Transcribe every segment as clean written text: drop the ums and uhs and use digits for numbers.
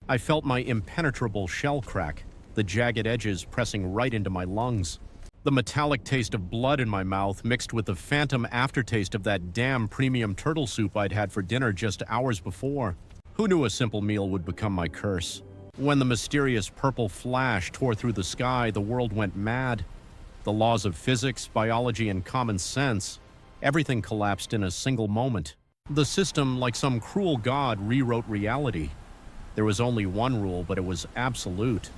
I felt my impenetrable shell crack, the jagged edges pressing right into my lungs. The metallic taste of blood in my mouth mixed with the phantom aftertaste of that damn premium turtle soup I'd had for dinner just hours before. Who knew a simple meal would become my curse? When the mysterious purple flash tore through the sky, the world went mad. The laws of physics, biology, and common sense, everything collapsed in a single moment. The system, like some cruel god, rewrote reality. There was only one rule, but it was absolute.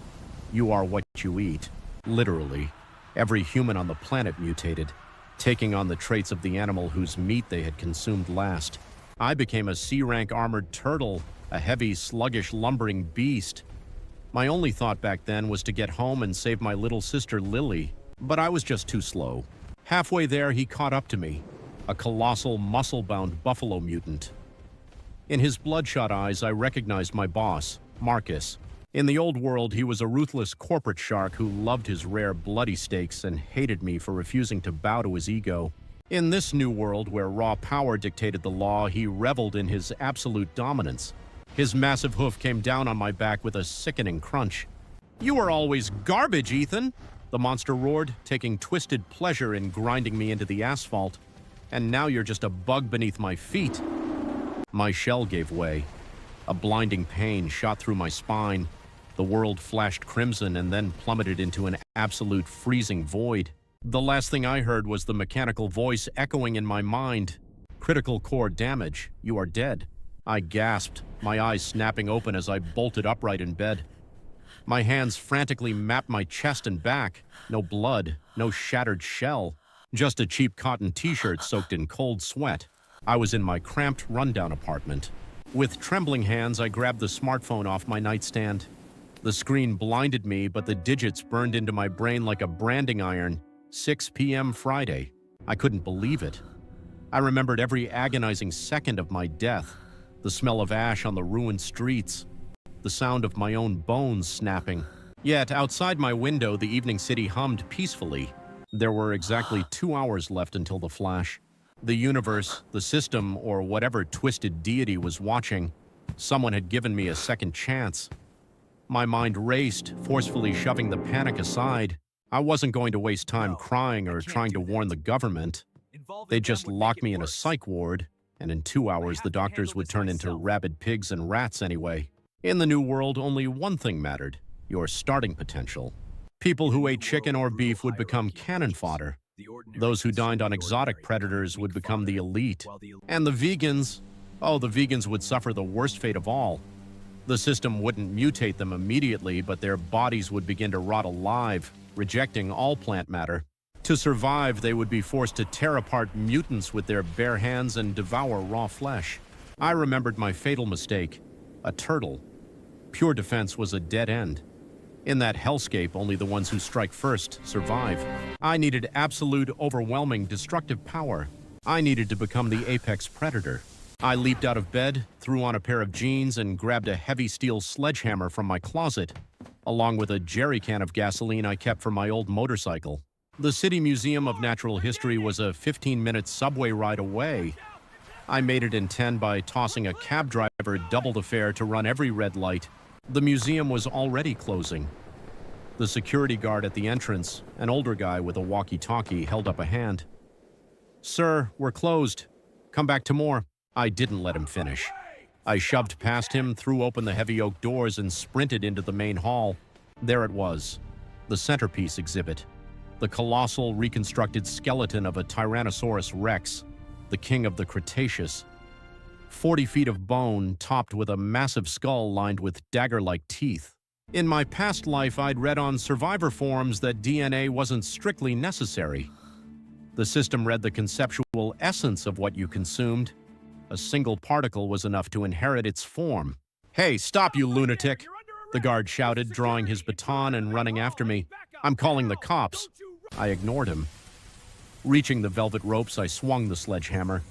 You are what you eat. Literally. Every human on the planet mutated, taking on the traits of the animal whose meat they had consumed last. I became a C-rank armored turtle, a heavy, sluggish, lumbering beast. My only thought back then was to get home and save my little sister Lily, but I was just too slow. Halfway there, he caught up to me, a colossal, muscle-bound buffalo mutant. In his bloodshot eyes, I recognized my boss, Marcus. In the old world, he was a ruthless corporate shark who loved his rare bloody steaks and hated me for refusing to bow to his ego. In this new world, where raw power dictated the law, he reveled in his absolute dominance. His massive hoof came down on my back with a sickening crunch. "You were always garbage, Ethan!" the monster roared, taking twisted pleasure in grinding me into the asphalt. "And now you're just a bug beneath my feet." My shell gave way. A blinding pain shot through my spine. The world flashed crimson and then plummeted into an absolute freezing void. The last thing I heard was the mechanical voice echoing in my mind. "Critical core damage. You are dead." I gasped, my eyes snapping open as I bolted upright in bed. My hands frantically mapped my chest and back. No blood, no shattered shell. Just a cheap cotton t-shirt soaked in cold sweat. I was in my cramped, rundown apartment. With trembling hands, I grabbed the smartphone off my nightstand. The screen blinded me, but the digits burned into my brain like a branding iron. 6 p.m. Friday. I couldn't believe it. I remembered every agonizing second of my death. The smell of ash on the ruined streets. The sound of my own bones snapping. Yet, outside my window, the evening city hummed peacefully. There were exactly 2 hours left until the flash. The universe, the system, or whatever twisted deity was watching, someone had given me a second chance. My mind raced, forcefully shoving the panic aside. I wasn't going to waste time crying or trying to warn the government. They'd just lock me in a psych ward, and in 2 hours the doctors would turn into rabid pigs and rats anyway. In the new world, only one thing mattered: your starting potential. People who ate chicken or beef would become cannon fodder. Those who dined on exotic predators would become the elite. And the vegans, oh, the vegans would suffer the worst fate of all. The system wouldn't mutate them immediately, but their bodies would begin to rot alive, rejecting all plant matter. To survive, they would be forced to tear apart mutants with their bare hands and devour raw flesh. I remembered my fatal mistake: a turtle. Pure defense was a dead end. In that hellscape, only the ones who strike first survive. I needed absolute, overwhelming, destructive power. I needed to become the apex predator. I leaped out of bed, threw on a pair of jeans, and grabbed a heavy steel sledgehammer from my closet, along with a jerrycan of gasoline I kept for my old motorcycle. The City Museum of Natural History was a 15-minute subway ride away. I made it in 10 by tossing a cab driver double the fare to run every red light. The museum was already closing. The security guard at the entrance, an older guy with a walkie-talkie, held up a hand. "Sir, we're closed. Come back to more." I didn't let him finish. I shoved past him, threw open the heavy oak doors, and sprinted into the main hall. There it was, the centerpiece exhibit. The colossal, reconstructed skeleton of a Tyrannosaurus Rex, the king of the Cretaceous. 40 feet of bone, topped with a massive skull lined with dagger-like teeth. In my past life, I'd read on survivor forums that DNA wasn't strictly necessary. The system read the conceptual essence of what you consumed. A single particle was enough to inherit its form. "Hey, stop, you lunatic!" the guard shouted, drawing his baton and running after me. "I'm calling the cops." I ignored him. Reaching the velvet ropes, I swung the sledgehammer.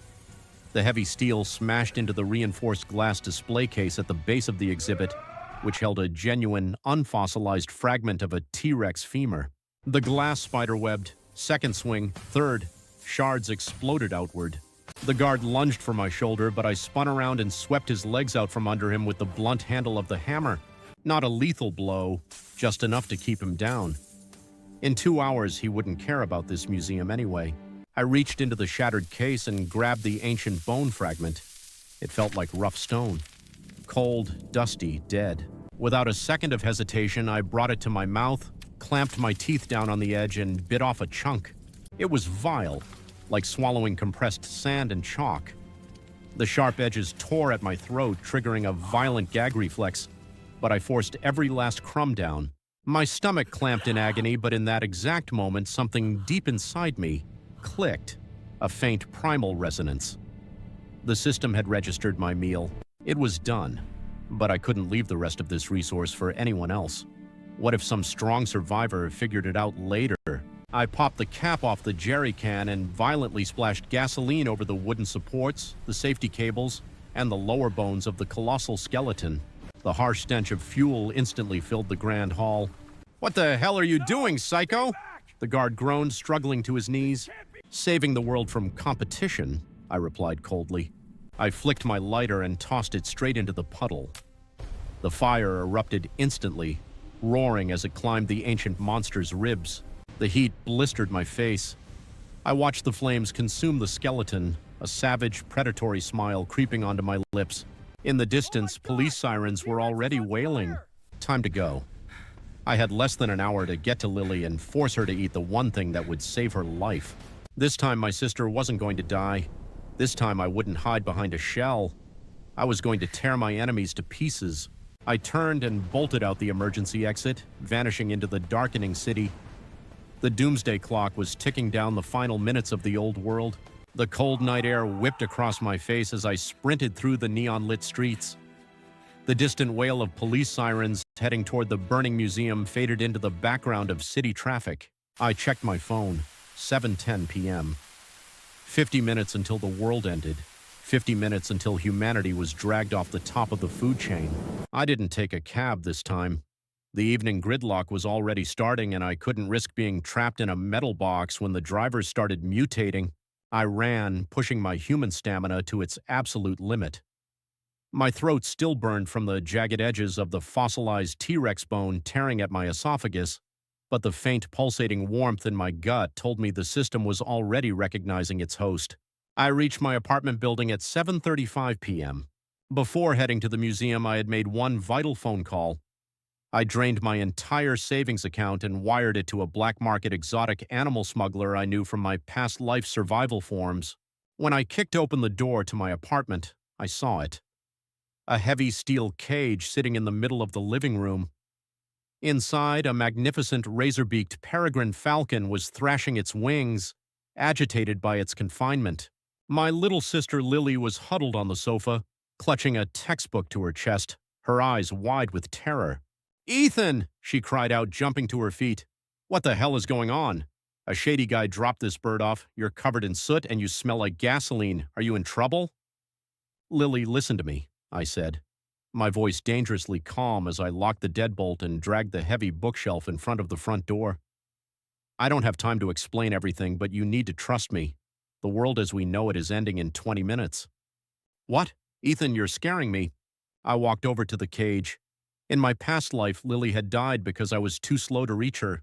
The heavy steel smashed into the reinforced glass display case at the base of the exhibit, which held a genuine, unfossilized fragment of a T-Rex femur. The glass spiderwebbed. Second swing, third. Shards exploded outward. The guard lunged for my shoulder, but I spun around and swept his legs out from under him with the blunt handle of the hammer. Not a lethal blow, just enough to keep him down. In 2 hours, he wouldn't care about this museum anyway. I reached into the shattered case and grabbed the ancient bone fragment. It felt like rough stone. Cold, dusty, dead. Without a second of hesitation, I brought it to my mouth, clamped my teeth down on the edge, and bit off a chunk. It was vile, like swallowing compressed sand and chalk. The sharp edges tore at my throat, triggering a violent gag reflex, but I forced every last crumb down. My stomach clamped in agony, but in that exact moment, something deep inside me clicked, a faint primal resonance. The system had registered my meal. It was done, but I couldn't leave the rest of this resource for anyone else. What if some strong survivor figured it out later? I popped the cap off the jerrycan and violently splashed gasoline over the wooden supports, the safety cables, and the lower bones of the colossal skeleton. The harsh stench of fuel instantly filled the grand hall. "What the hell are you doing, psycho?" The guard groaned, struggling to his knees. "Saving the world from competition," I replied coldly. I flicked my lighter and tossed it straight into the puddle. The fire erupted instantly, roaring as it climbed the ancient monster's ribs. The heat blistered my face. I watched the flames consume the skeleton, a savage, predatory smile creeping onto my lips. In the distance, police sirens were already wailing. Time to go. I had less than an hour to get to Lily and force her to eat the one thing that would save her life. This time my sister wasn't going to die. This time I wouldn't hide behind a shell. I was going to tear my enemies to pieces. I turned and bolted out the emergency exit, vanishing into the darkening city. The doomsday clock was ticking down the final minutes of the old world. The cold night air whipped across my face as I sprinted through the neon-lit streets. The distant wail of police sirens heading toward the burning museum faded into the background of city traffic. I checked my phone. 7:10 p.m. 50 minutes until the world ended. 50 minutes until humanity was dragged off the top of the food chain. I didn't take a cab this time. The evening gridlock was already starting, and I couldn't risk being trapped in a metal box when the drivers started mutating. I ran, pushing my human stamina to its absolute limit. My throat still burned from the jagged edges of the fossilized T-Rex bone tearing at my esophagus, but the faint pulsating warmth in my gut told me the system was already recognizing its host. I reached my apartment building at 7:35 p.m. Before heading to the museum, I had made one vital phone call. I drained my entire savings account and wired it to a black market exotic animal smuggler I knew from my past life survival forums. When I kicked open the door to my apartment, I saw it. A heavy steel cage sitting in the middle of the living room. Inside, a magnificent razor-beaked peregrine falcon was thrashing its wings, agitated by its confinement. My little sister Lily was huddled on the sofa, clutching a textbook to her chest, her eyes wide with terror. "Ethan!" she cried out, jumping to her feet. "What the hell is going on? A shady guy dropped this bird off. You're covered in soot and you smell like gasoline. Are you in trouble?" "Lily, listen to me," I said, my voice dangerously calm as I locked the deadbolt and dragged the heavy bookshelf in front of the front door. "I don't have time to explain everything, but you need to trust me. The world as we know it is ending in 20 minutes. "What? Ethan, you're scaring me." I walked over to the cage. In my past life, Lily had died because I was too slow to reach her.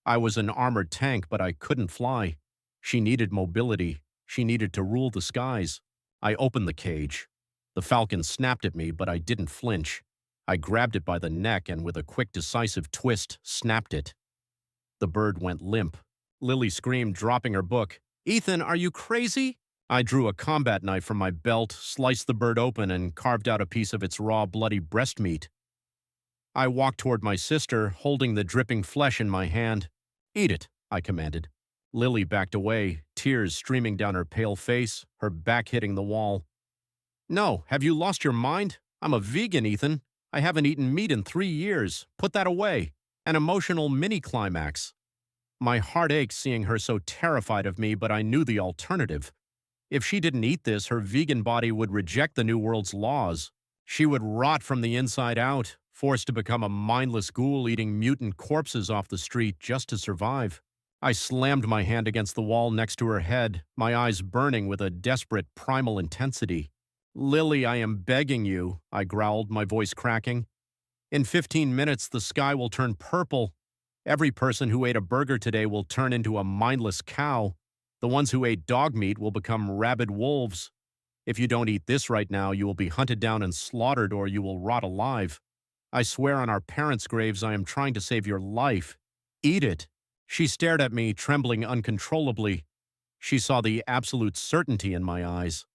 I was an armored tank, but I couldn't fly. She needed mobility. She needed to rule the skies. I opened the cage. The falcon snapped at me, but I didn't flinch. I grabbed it by the neck and with a quick, decisive twist, snapped it. The bird went limp. Lily screamed, dropping her book. "Ethan, are you crazy?" I drew a combat knife from my belt, sliced the bird open, and carved out a piece of its raw, bloody breast meat. I walked toward my sister, holding the dripping flesh in my hand. "Eat it," I commanded. Lily backed away, tears streaming down her pale face, her back hitting the wall. "No, have you lost your mind? I'm a vegan, Ethan. I haven't eaten meat in 3 years. Put that away." An emotional mini-climax. My heart ached seeing her so terrified of me, but I knew the alternative. If she didn't eat this, her vegan body would reject the New World's laws. She would rot from the inside out, forced to become a mindless ghoul eating mutant corpses off the street just to survive. I slammed my hand against the wall next to her head, my eyes burning with a desperate primal intensity. "Lily, I am begging you," I growled, my voice cracking. "In 15 minutes, the sky will turn purple. Every person who ate a burger today will turn into a mindless cow. The ones who ate dog meat will become rabid wolves. If you don't eat this right now, you will be hunted down and slaughtered, or you will rot alive. I swear on our parents' graves I am trying to save your life. Eat it." She stared at me, trembling uncontrollably. She saw the absolute certainty in my eyes.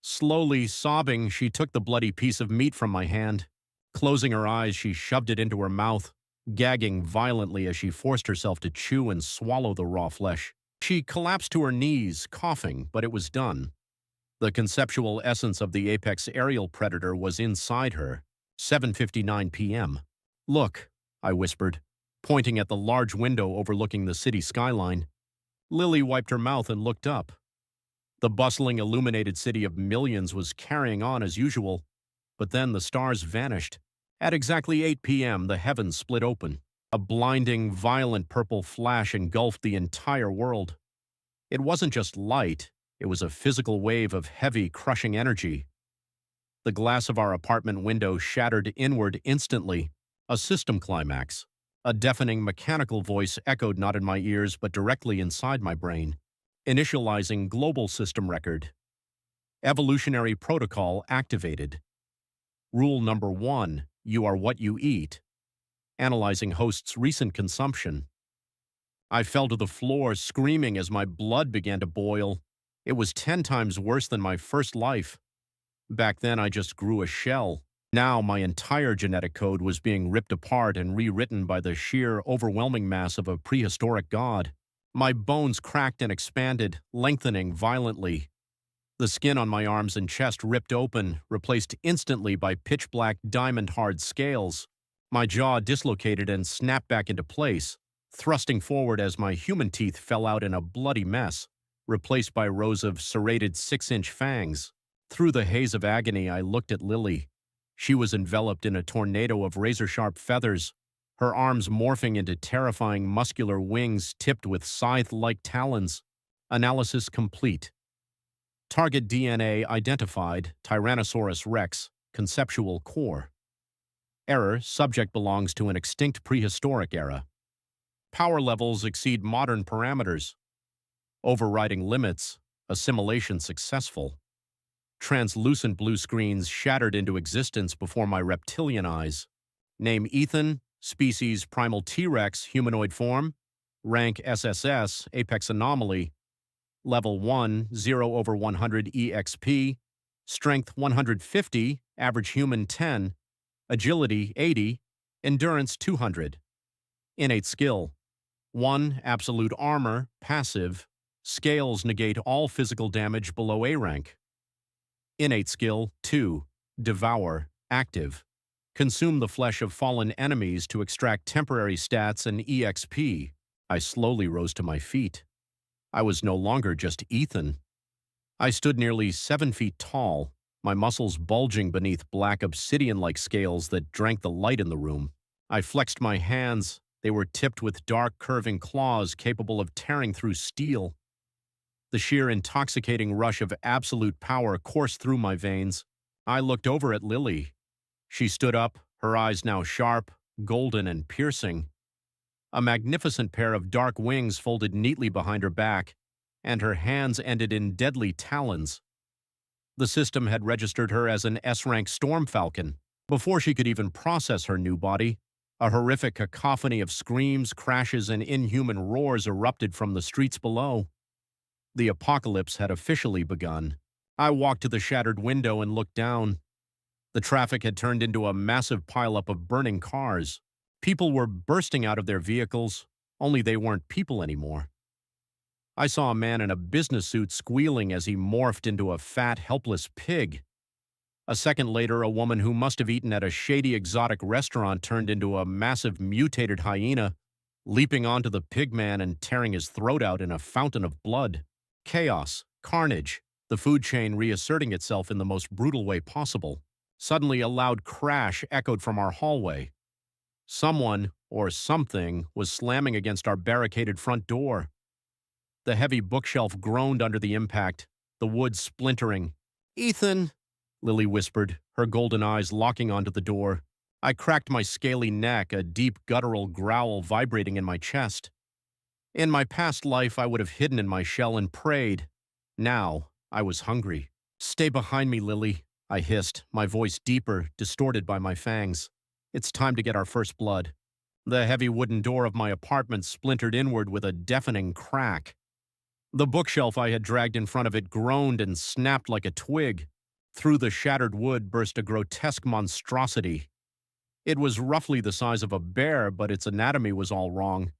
Slowly, sobbing, she took the bloody piece of meat from my hand. Closing her eyes, she shoved it into her mouth, gagging violently as she forced herself to chew and swallow the raw flesh. She collapsed to her knees, coughing, but it was done. The conceptual essence of the apex aerial predator was inside her. 7:59 p.m. "Look," I whispered, pointing at the large window overlooking the city skyline. Lily wiped her mouth and looked up. The bustling, illuminated city of millions was carrying on as usual, but then the stars vanished. At exactly 8 p.m., the heavens split open. A blinding, violent purple flash engulfed the entire world. It wasn't just light, it was a physical wave of heavy, crushing energy. The glass of our apartment window shattered inward instantly, a system climax. A deafening mechanical voice echoed not in my ears but directly inside my brain. Initializing global system record. Evolutionary protocol activated. Rule number 1, you are what you eat. Analyzing host's recent consumption. I fell to the floor, screaming as my blood began to boil. It was 10 times worse than my first life. Back then, I just grew a shell. Now, my entire genetic code was being ripped apart and rewritten by the sheer, overwhelming mass of a prehistoric god. My bones cracked and expanded, lengthening violently. The skin on my arms and chest ripped open, replaced instantly by pitch-black, diamond-hard scales. My jaw dislocated and snapped back into place, thrusting forward as my human teeth fell out in a bloody mess, replaced by rows of serrated 6-inch fangs. Through the haze of agony, I looked at Lily. She was enveloped in a tornado of razor-sharp feathers, her arms morphing into terrifying muscular wings tipped with scythe-like talons. Analysis complete. Target DNA identified, Tyrannosaurus rex, conceptual core. Error, subject belongs to an extinct prehistoric era. Power levels exceed modern parameters. Overriding limits, assimilation successful. Translucent blue screens shattered into existence before my reptilian eyes. Name Ethan, species primal T-Rex, humanoid form, rank SSS, apex anomaly, level 1, 0/100 EXP, strength 150, average human 10, agility 80, endurance 200. Innate skill 1, absolute armor, passive, scales negate all physical damage below A rank. Innate skill 2, devour, active. Consume the flesh of fallen enemies to extract temporary stats and EXP. I slowly rose to my feet. I was no longer just Ethan. I stood nearly 7 feet tall, my muscles bulging beneath black obsidian-like scales that drank the light in the room. I flexed my hands. They were tipped with dark, curving claws capable of tearing through steel. The sheer intoxicating rush of absolute power coursed through my veins. I looked over at Lily. She stood up, her eyes now sharp, golden and piercing. A magnificent pair of dark wings folded neatly behind her back, and her hands ended in deadly talons. The system had registered her as an S-rank storm falcon. Before she could even process her new body, a horrific cacophony of screams, crashes, and inhuman roars erupted from the streets below. The apocalypse had officially begun. I walked to the shattered window and looked down. The traffic had turned into a massive pileup of burning cars. People were bursting out of their vehicles, only they weren't people anymore. I saw a man in a business suit squealing as he morphed into a fat, helpless pig. A second later, a woman who must have eaten at a shady exotic restaurant turned into a massive mutated hyena, leaping onto the pig man and tearing his throat out in a fountain of blood. Chaos, carnage, the food chain reasserting itself in the most brutal way possible. Suddenly, a loud crash echoed from our hallway. Someone, or something, was slamming against our barricaded front door. The heavy bookshelf groaned under the impact, the wood splintering. "Ethan," Lily whispered, her golden eyes locking onto the door. I cracked my scaly neck, a deep guttural growl vibrating in my chest. In my past life, I would have hidden in my shell and prayed. Now, I was hungry. "Stay behind me, Lily," I hissed, my voice deeper, distorted by my fangs. "It's time to get our first blood." The heavy wooden door of my apartment splintered inward with a deafening crack. The bookshelf I had dragged in front of it groaned and snapped like a twig. Through the shattered wood burst a grotesque monstrosity. It was roughly the size of a bear, but its anatomy was all wrong.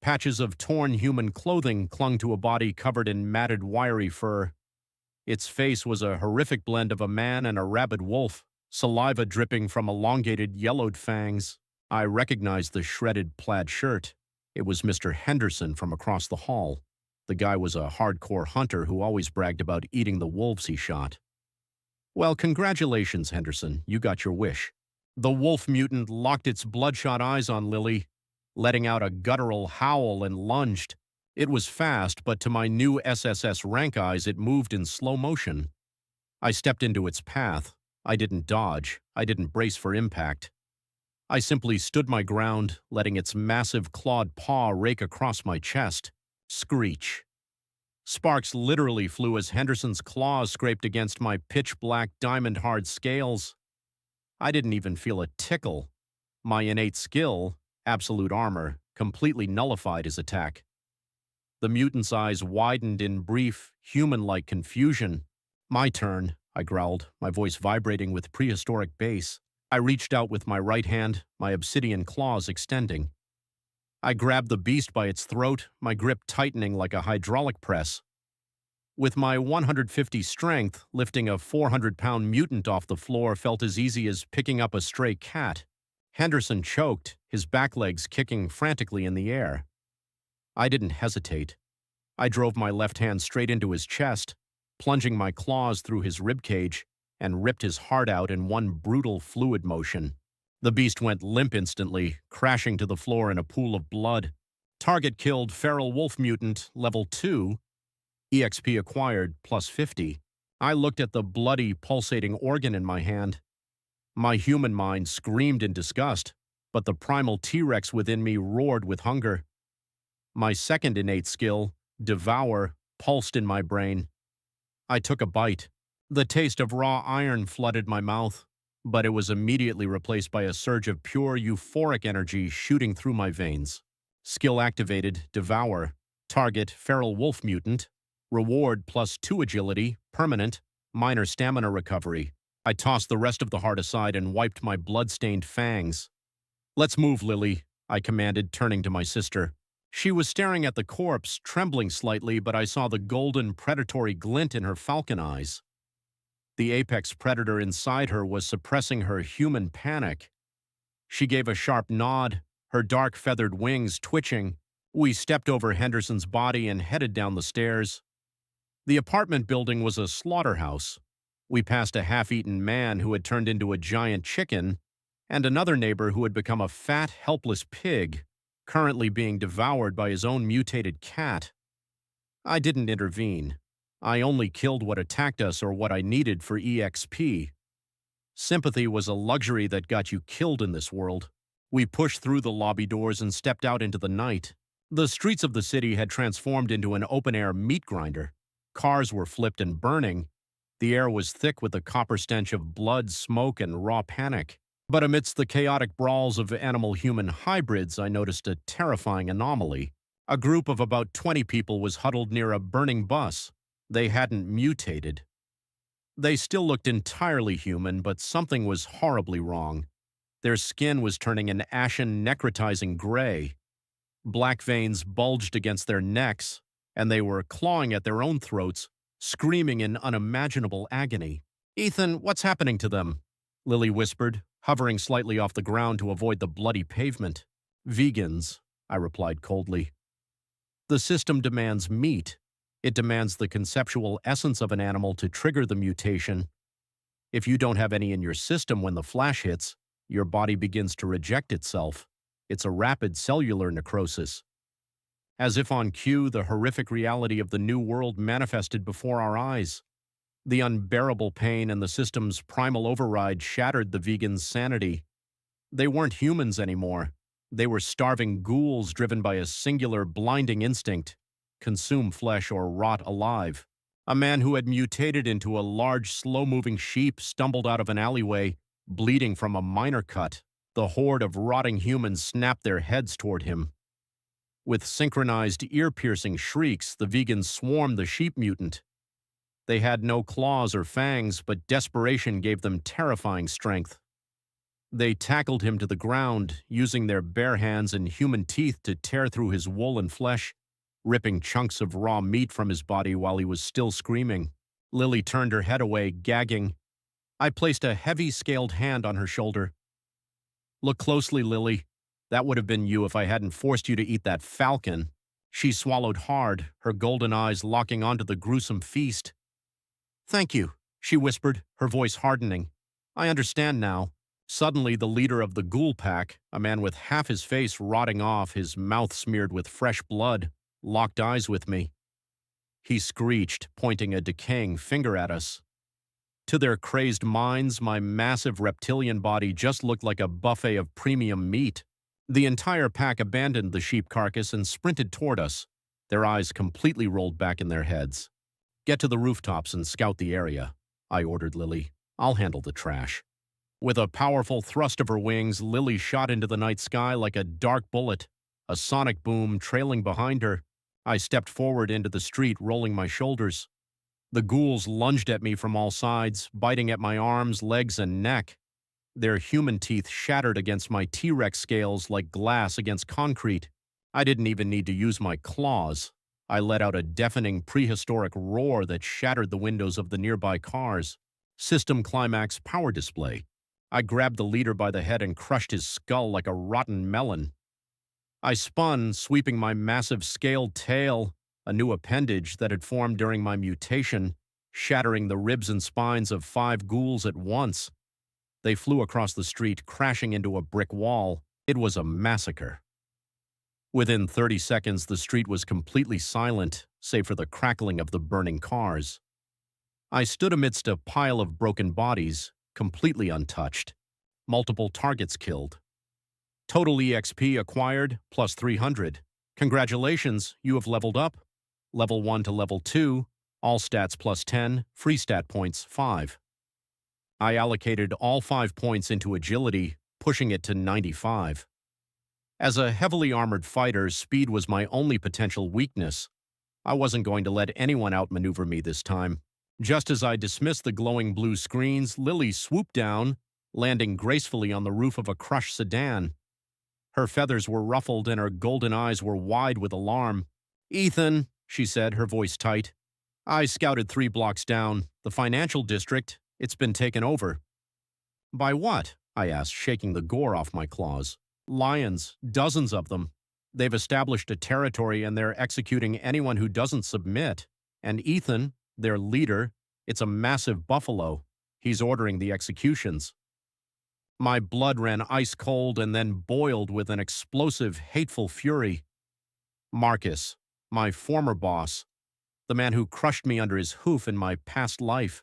Patches of torn human clothing clung to a body covered in matted, wiry fur. Its face was a horrific blend of a man and a rabid wolf, saliva dripping from elongated, yellowed fangs. I recognized the shredded plaid shirt. It was Mr. Henderson from across the hall. The guy was a hardcore hunter who always bragged about eating the wolves he shot. "Well, congratulations, Henderson. You got your wish." The wolf mutant locked its bloodshot eyes on Lily, letting out a guttural howl, and lunged. It was fast, but to my new SSS rank eyes, it moved in slow motion. I stepped into its path. I didn't dodge. I didn't brace for impact. I simply stood my ground, letting its massive clawed paw rake across my chest. Screech. Sparks literally flew as Henderson's claws scraped against my pitch-black, diamond-hard scales. I didn't even feel a tickle. My innate skill, absolute armor, completely nullified his attack. The mutant's eyes widened in brief, human-like confusion. "My turn," I growled, my voice vibrating with prehistoric bass. I reached out with my right hand, my obsidian claws extending. I grabbed the beast by its throat, my grip tightening like a hydraulic press. With my 150 strength, lifting a 400-pound mutant off the floor felt as easy as picking up a stray cat. Henderson choked, his back legs kicking frantically in the air. I didn't hesitate. I drove my left hand straight into his chest, plunging my claws through his ribcage, and ripped his heart out in one brutal fluid motion. The beast went limp instantly, crashing to the floor in a pool of blood. Target killed feral wolf mutant, level 2. EXP acquired, plus 50. I looked at the bloody, pulsating organ in my hand. My human mind screamed in disgust, but the primal T-Rex within me roared with hunger. My second innate skill, Devour, pulsed in my brain. I took a bite. The taste of raw iron flooded my mouth, but it was immediately replaced by a surge of pure euphoric energy shooting through my veins. Skill activated, Devour. Target, feral wolf mutant. Reward, plus 2 agility, permanent, minor stamina recovery. I tossed the rest of the heart aside and wiped my blood-stained fangs. "Let's move, Lily," I commanded, turning to my sister. She was staring at the corpse, trembling slightly, but I saw the golden, predatory glint in her falcon eyes. The apex predator inside her was suppressing her human panic. She gave a sharp nod, her dark feathered wings twitching. We stepped over Henderson's body and headed down the stairs. The apartment building was a slaughterhouse. We passed a half-eaten man who had turned into a giant chicken, and another neighbor who had become a fat, helpless pig, currently being devoured by his own mutated cat. I didn't intervene. I only killed what attacked us or what I needed for EXP. Sympathy was a luxury that got you killed in this world. We pushed through the lobby doors and stepped out into the night. The streets of the city had transformed into an open-air meat grinder. Cars were flipped and burning. The air was thick with the copper stench of blood, smoke, and raw panic. But amidst the chaotic brawls of animal-human hybrids, I noticed a terrifying anomaly. A group of about 20 people was huddled near a burning bus. They hadn't mutated. They still looked entirely human, but something was horribly wrong. Their skin was turning an ashen, necrotizing gray. Black veins bulged against their necks, and they were clawing at their own throats, screaming in unimaginable agony. "Ethan, what's happening to them?" Lily whispered, hovering slightly off the ground to avoid the bloody pavement. "Vegans," I replied coldly. "The system demands meat. It demands the conceptual essence of an animal to trigger the mutation. If you don't have any in your system when the flash hits, Your body begins to reject itself. It's a rapid cellular necrosis. As if on cue, the horrific reality of the new world manifested before our eyes. The unbearable pain and the system's primal override shattered the vegans' sanity. They weren't humans anymore. They were starving ghouls driven by a singular, blinding instinct: consume flesh or rot alive. A man who had mutated into a large, slow-moving sheep stumbled out of an alleyway, bleeding from a minor cut. The horde of rotting humans snapped their heads toward him. With synchronized, ear-piercing shrieks, the vegans swarmed the sheep mutant. They had no claws or fangs, but desperation gave them terrifying strength. They tackled him to the ground, using their bare hands and human teeth to tear through his wool and flesh, ripping chunks of raw meat from his body while he was still screaming. Lily turned her head away, gagging. I placed a heavy, scaled hand on her shoulder. Look closely, Lily. That would have been you if I hadn't forced you to eat that falcon. She swallowed hard, her golden eyes locking onto the gruesome feast. Thank you, she whispered, her voice hardening. I understand now. Suddenly, the leader of the ghoul pack, a man with half his face rotting off, his mouth smeared with fresh blood, locked eyes with me. He screeched, pointing a decaying finger at us. To their crazed minds, my massive reptilian body just looked like a buffet of premium meat. The entire pack abandoned the sheep carcass and sprinted toward us, their eyes completely rolled back in their heads. Get to the rooftops and scout the area, I ordered Lily. I'll handle the trash. With a powerful thrust of her wings, Lily shot into the night sky like a dark bullet, a sonic boom trailing behind her. I stepped forward into the street, rolling my shoulders. The ghouls lunged at me from all sides, biting at my arms, legs, and neck. Their human teeth shattered against my T-Rex scales like glass against concrete. I didn't even need to use my claws. I let out a deafening prehistoric roar that shattered the windows of the nearby cars. System climax power display. I grabbed the leader by the head and crushed his skull like a rotten melon. I spun, sweeping my massive scaled tail, a new appendage that had formed during my mutation, shattering the ribs and spines of 5 ghouls at once. They flew across the street, crashing into a brick wall. It was a massacre. Within 30 seconds, the street was completely silent, save for the crackling of the burning cars. I stood amidst a pile of broken bodies, completely untouched. Multiple targets killed. Total EXP acquired, plus 300. Congratulations, you have leveled up. Level 1 to level 2, all stats plus 10, free stat points 5. I allocated all 5 points into agility, pushing it to 95. As a heavily armored fighter, speed was my only potential weakness. I wasn't going to let anyone outmaneuver me this time. Just as I dismissed the glowing blue screens, Lily swooped down, landing gracefully on the roof of a crushed sedan. Her feathers were ruffled and her golden eyes were wide with alarm. Ethan, she said, her voice tight. I scouted 3 blocks down. The financial district. It's been taken over. By what? I asked, shaking the gore off my claws. Lions, dozens of them. They've established a territory and they're executing anyone who doesn't submit. And Ethan, their leader, it's a massive buffalo. He's ordering the executions. My blood ran ice cold and then boiled with an explosive, hateful fury. Marcus, my former boss, the man who crushed me under his hoof in my past life.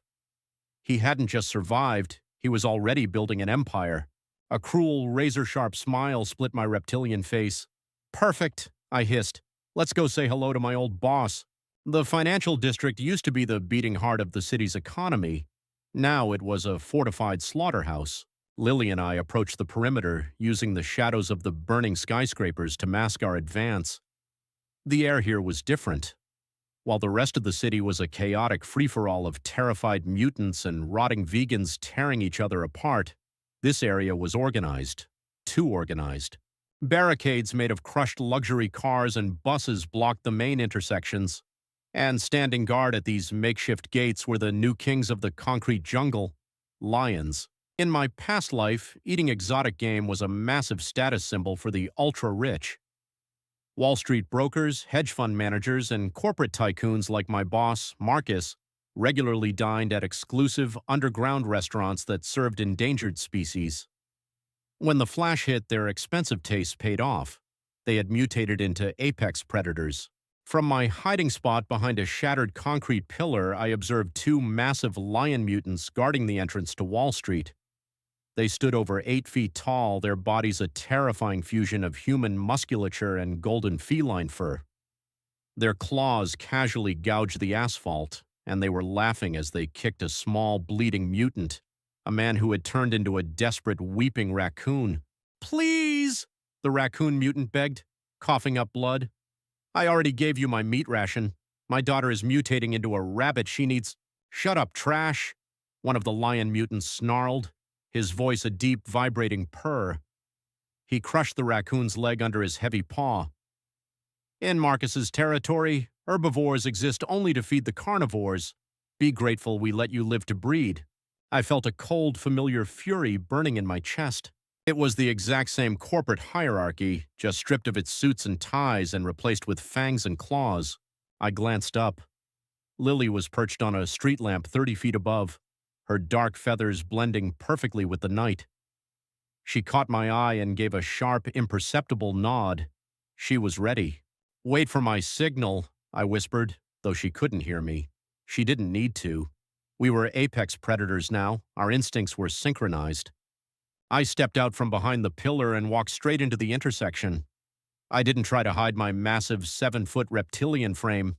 He hadn't just survived, he was already building an empire. A cruel, razor-sharp smile split my reptilian face. Perfect, I hissed. Let's go say hello to my old boss. The financial district used to be the beating heart of the city's economy. Now it was a fortified slaughterhouse. Lily and I approached the perimeter, using the shadows of the burning skyscrapers to mask our advance. The air here was different. While the rest of the city was a chaotic free-for-all of terrified mutants and rotting vegans tearing each other apart, this area was organized. Too organized. Barricades made of crushed luxury cars and buses blocked the main intersections. And standing guard at these makeshift gates were the new kings of the concrete jungle, lions. In my past life, eating exotic game was a massive status symbol for the ultra-rich. Wall Street brokers, hedge fund managers, and corporate tycoons like my boss, Marcus, regularly dined at exclusive underground restaurants that served endangered species. When the flash hit, their expensive tastes paid off. They had mutated into apex predators. From my hiding spot behind a shattered concrete pillar, I observed two massive lion mutants guarding the entrance to Wall Street. They stood over 8 feet tall, their bodies a terrifying fusion of human musculature and golden feline fur. Their claws casually gouged the asphalt, and they were laughing as they kicked a small, bleeding mutant, a man who had turned into a desperate, weeping raccoon. "Please!" the raccoon mutant begged, coughing up blood. "I already gave you my meat ration. My daughter is mutating into a rabbit. She needs—" "Shut up, trash!" one of the lion mutants snarled, his voice a deep, vibrating purr. He crushed the raccoon's leg under his heavy paw. "In Marcus's territory, herbivores exist only to feed the carnivores. Be grateful we let you live to breed." I felt a cold, familiar fury burning in my chest. It was the exact same corporate hierarchy, just stripped of its suits and ties and replaced with fangs and claws. I glanced up. Lily was perched on a street lamp 30 feet above, her dark feathers blending perfectly with the night. She caught my eye and gave a sharp, imperceptible nod. She was ready. "Wait for my signal," I whispered, though she couldn't hear me. She didn't need to. We were apex predators now. Our instincts were synchronized. I stepped out from behind the pillar and walked straight into the intersection. I didn't try to hide my massive 7-foot reptilian frame.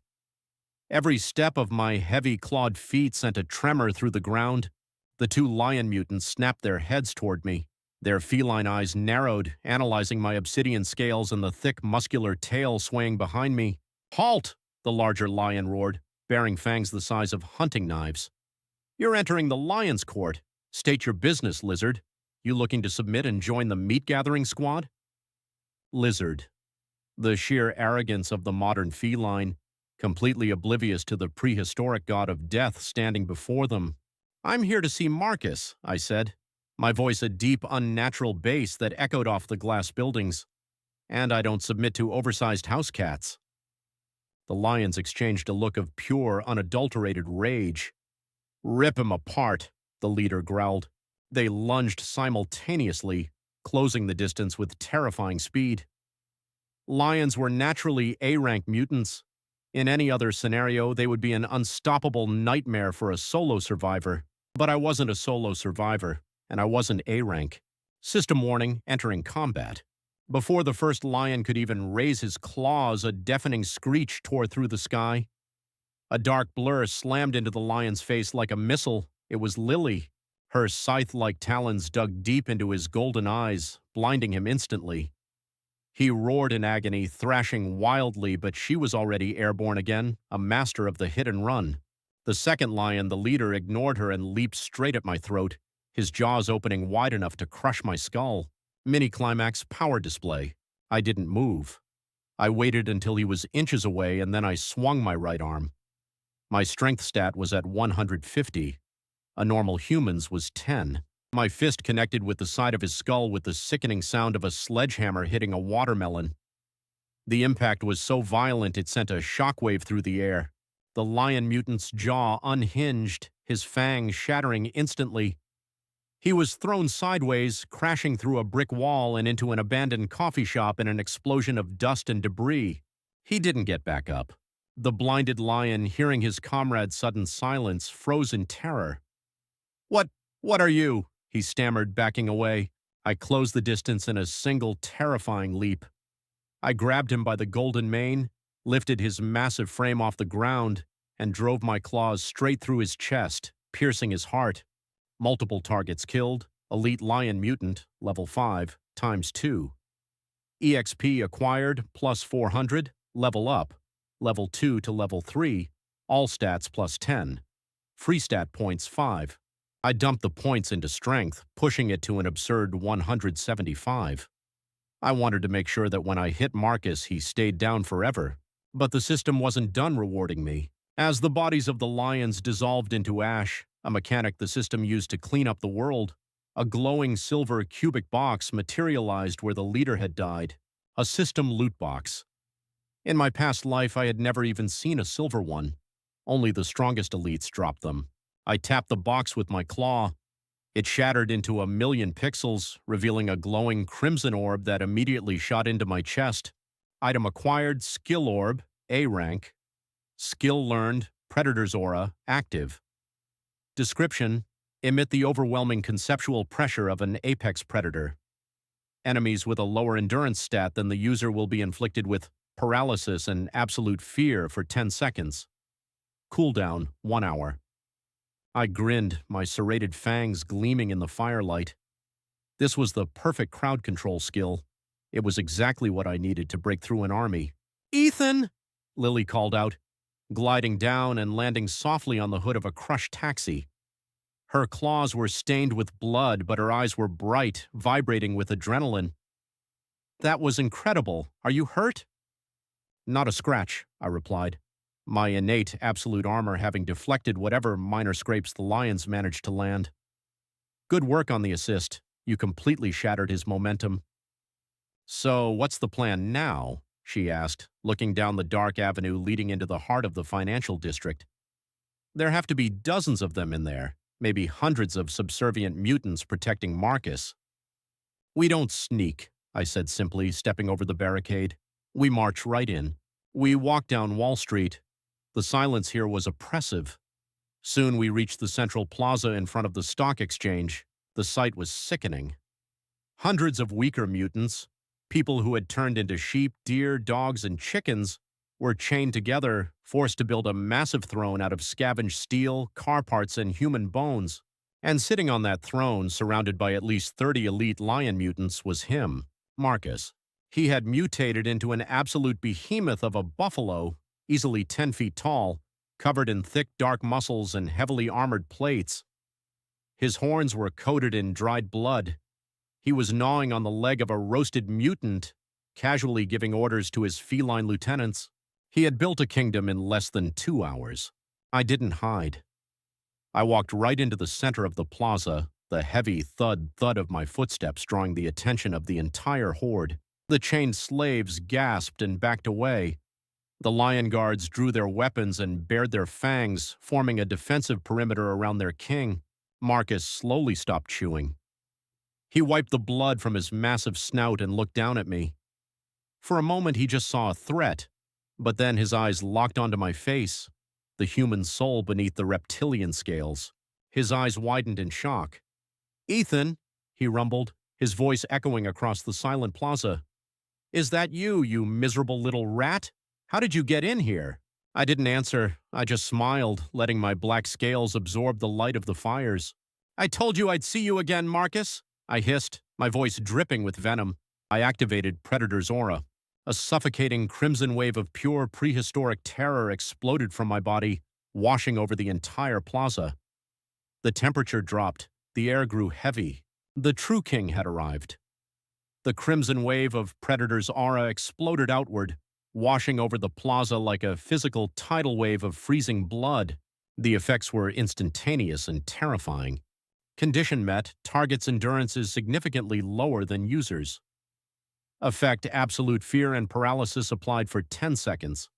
Every step of my heavy clawed feet sent a tremor through the ground. The two lion mutants snapped their heads toward me. Their feline eyes narrowed, analyzing my obsidian scales and the thick, muscular tail swaying behind me. "Halt!" the larger lion roared, bearing fangs the size of hunting knives. "You're entering the lion's court. State your business, lizard. You looking to submit and join the meat-gathering squad?" Lizard. The sheer arrogance of the modern feline, completely oblivious to the prehistoric god of death standing before them. "I'm here to see Marcus," I said, my voice a deep, unnatural bass that echoed off the glass buildings. "And I don't submit to oversized house cats." The lions exchanged a look of pure, unadulterated rage. "Rip him apart," the leader growled. They lunged simultaneously, closing the distance with terrifying speed. Lions were naturally A-rank mutants. In any other scenario, they would be an unstoppable nightmare for a solo survivor. But I wasn't a solo survivor, and I wasn't A-rank. System warning, entering combat. Before the first lion could even raise his claws, a deafening screech tore through the sky. A dark blur slammed into the lion's face like a missile. It was Lily. Her scythe-like talons dug deep into his golden eyes, blinding him instantly. He roared in agony, thrashing wildly, but she was already airborne again, a master of the hit and run. The second lion, the leader, ignored her and leaped straight at my throat, his jaws opening wide enough to crush my skull. Mini-climax power display. I didn't move. I waited until he was inches away, and then I swung my right arm. My strength stat was at 150. A normal human's was 10. My fist connected with the side of his skull with the sickening sound of a sledgehammer hitting a watermelon. The impact was so violent it sent a shockwave through the air. The lion mutant's jaw unhinged, his fangs shattering instantly. He was thrown sideways, crashing through a brick wall and into an abandoned coffee shop in an explosion of dust and debris. He didn't get back up. The blinded lion, hearing his comrade's sudden silence, froze in terror. What are you?" he stammered, backing away. I closed the distance in a single terrifying leap. I grabbed him by the golden mane, lifted his massive frame off the ground, and drove my claws straight through his chest, piercing his heart. Multiple targets killed, elite lion mutant, level 5, ×2. EXP acquired, plus 400, level up, level 2 to level 3, all stats plus 10. Free stat points 5. I dumped the points into strength, pushing it to an absurd 175. I wanted to make sure that when I hit Marcus, he stayed down forever. But the system wasn't done rewarding me. As the bodies of the lions dissolved into ash, a mechanic the system used to clean up the world, a glowing silver cubic box materialized where the leader had died. A system loot box. In my past life, I had never even seen a silver one. Only the strongest elites dropped them. I tapped the box with my claw. It shattered into a million pixels, revealing a glowing crimson orb that immediately shot into my chest. Item acquired, skill orb, A rank. Skill learned, predator's aura, active. Description: emit the overwhelming conceptual pressure of an apex predator. Enemies with a lower endurance stat than the user will be inflicted with paralysis and absolute fear for 10 seconds. Cooldown, 1 hour. I grinned, my serrated fangs gleaming in the firelight. This was the perfect crowd control skill. It was exactly what I needed to break through an army. "Ethan!" Lily called out, gliding down and landing softly on the hood of a crushed taxi. Her claws were stained with blood, but her eyes were bright, vibrating with adrenaline. "That was incredible. Are you hurt?" "Not a scratch," I replied, my innate absolute armor having deflected whatever minor scrapes the lions managed to land. "Good work on the assist. You completely shattered his momentum." "So, what's the plan now?" she asked, looking down the dark avenue leading into the heart of the financial district. "There have to be dozens of them in there, maybe hundreds of subservient mutants protecting Marcus." "We don't sneak," I said simply, stepping over the barricade. "We march right in." We walked down Wall Street. The silence here was oppressive. Soon we reached the central plaza in front of the stock exchange. The sight was sickening. Hundreds of weaker mutants, people who had turned into sheep, deer, dogs, and chickens, were chained together, forced to build a massive throne out of scavenged steel, car parts, and human bones. And sitting on that throne, surrounded by at least 30 elite lion mutants, was him, Marcus. He had mutated into an absolute behemoth of a buffalo, easily 10 feet tall, covered in thick, dark muscles and heavily armored plates. His horns were coated in dried blood. He was gnawing on the leg of a roasted mutant, casually giving orders to his feline lieutenants. He had built a kingdom in less than 2 hours. I didn't hide. I walked right into the center of the plaza, the heavy thud-thud of my footsteps drawing the attention of the entire horde. The chained slaves gasped and backed away. The lion guards drew their weapons and bared their fangs, forming a defensive perimeter around their king. Marcus slowly stopped chewing. He wiped the blood from his massive snout and looked down at me. For a moment he just saw a threat, but then his eyes locked onto my face, the human soul beneath the reptilian scales. His eyes widened in shock. "Ethan," he rumbled, his voice echoing across the silent plaza. "Is that you, you miserable little rat? How did you get in here?" I didn't answer. I just smiled, letting my black scales absorb the light of the fires. "I told you I'd see you again, Marcus," I hissed, my voice dripping with venom. I activated Predator's aura. A suffocating crimson wave of pure prehistoric terror exploded from my body, washing over the entire plaza. The temperature dropped. The air grew heavy. The true king had arrived. The crimson wave of Predator's aura exploded outward, washing over the plaza like a physical tidal wave of freezing blood. The effects were instantaneous and terrifying. Condition met, target's endurance is significantly lower than users. Effect: absolute fear and paralysis applied for 10 seconds.